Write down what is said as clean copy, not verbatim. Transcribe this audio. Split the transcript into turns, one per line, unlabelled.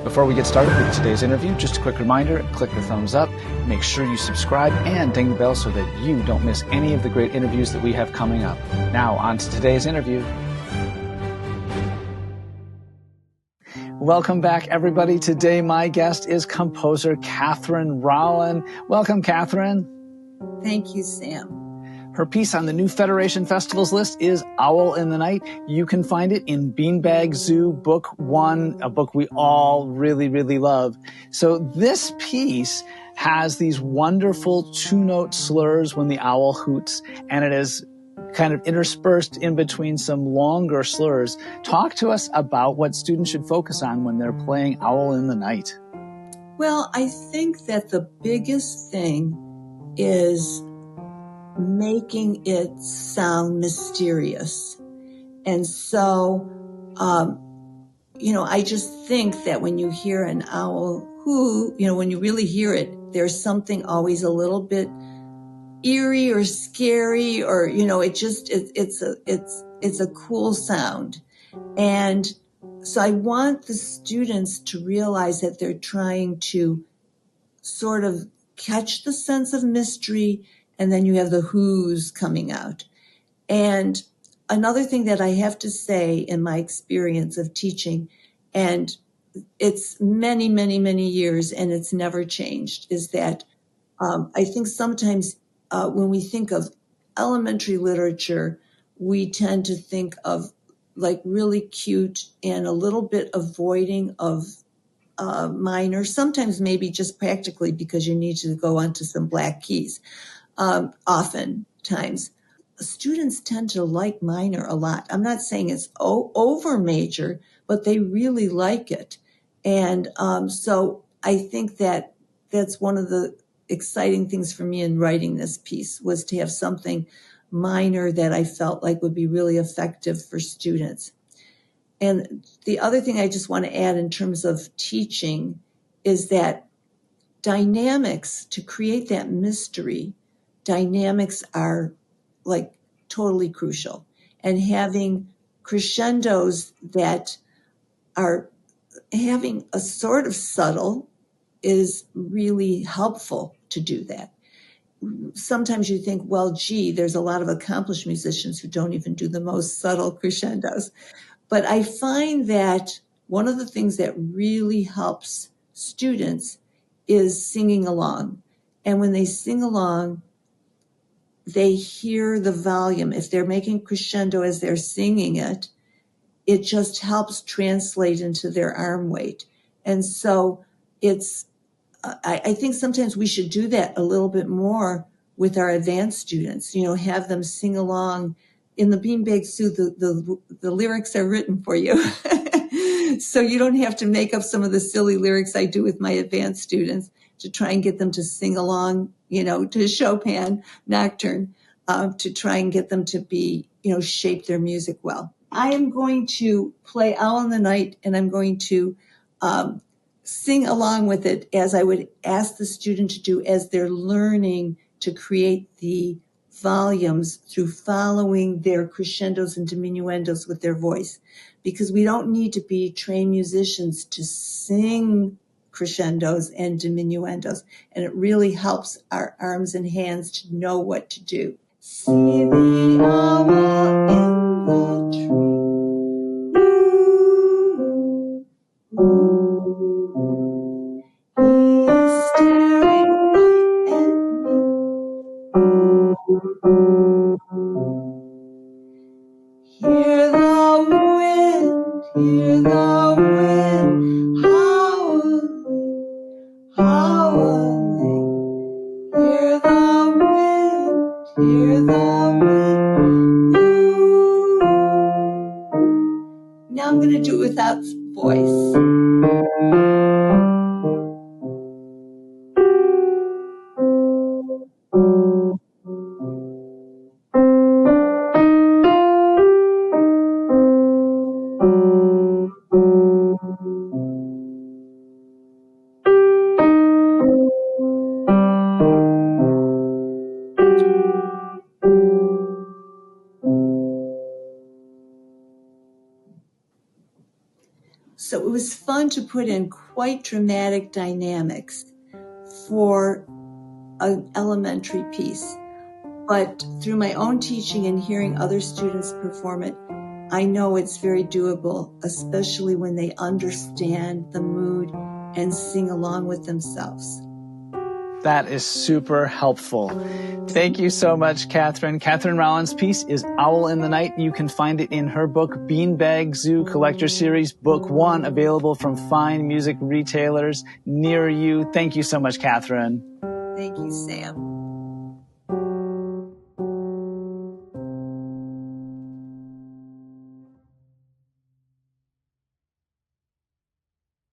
Before we get started with today's interview, just a quick reminder, click the thumbs up, make sure you subscribe, and ding the bell so that you don't miss any of the great interviews that we have coming up. Now, on to today's interview. Welcome back, everybody. Today, my guest is composer Catherine Rollin. Welcome, Catherine.
Thank you, Sam.
Her piece on the new Federation Festivals list is Owl in the Night. You can find it in Beanbag Zoo Book 1, a book we all really, really love. So this piece has these wonderful two-note slurs when the owl hoots, and it is kind of interspersed in between some longer slurs. Talk to us about what students should focus on when they're playing Owl in the Night.
Well, I think that the biggest thing is making it sound mysterious. And so, I just think that when you hear an owl hoo, when you really hear it, there's something always a little bit eerie or scary, or, it's a cool sound. And so I want the students to realize that they're trying to sort of catch the sense of mystery, and then you have the who's coming out. And another thing that I have to say in my experience of teaching, and it's many, many, many years and it's never changed, is that I think sometimes when we think of elementary literature, we tend to think of like really cute and a little bit avoiding of minor, sometimes maybe just practically because you need to go onto some black keys. Oftentimes, students tend to like minor a lot. I'm not saying it's over major, but they really like it. And so I think that that's one of the exciting things for me in writing this piece, was to have something minor that I felt like would be really effective for students. And the other thing I just want to add in terms of teaching is that dynamics, to create that mystery, dynamics are like totally crucial. And having crescendos that are having a sort of subtle is really helpful to do that. Sometimes you think, well, gee, there's a lot of accomplished musicians who don't even do the most subtle crescendos. But I find that one of the things that really helps students is singing along. And when they sing along, they hear the volume. If they're making crescendo as they're singing it, it just helps translate into their arm weight. And so I think sometimes we should do that a little bit more with our advanced students, have them sing along. In the Beanbag Zoo, the lyrics are written for you. So you don't have to make up some of the silly lyrics I do with my advanced students to try and get them to sing along, to Chopin Nocturne, to try and get them to be, shape their music well. I am going to play Owl in the Night, and I'm going to sing along with it as I would ask the student to do as they're learning to create the volumes through following their crescendos and diminuendos with their voice, because we don't need to be trained musicians to sing crescendos and diminuendos, and it really helps our arms and hands to know what to do. See the owl in the tree. Ooh, ooh. He is staring right at me. Hear the wind, howling, howling. Hear the wind, ooh. Now I'm going to do it without voice. So it was fun to put in quite dramatic dynamics for an elementary piece. But through my own teaching and hearing other students perform it, I know it's very doable, especially when they understand the mood and sing along with themselves.
That is super helpful. Thank you so much, Catherine. Catherine Rollin's piece is Owl in the Night. You can find it in her book, Beanbag Zoo Collector Series, Book 1, available from fine music retailers near you. Thank you so much, Catherine.
Thank you, Sam.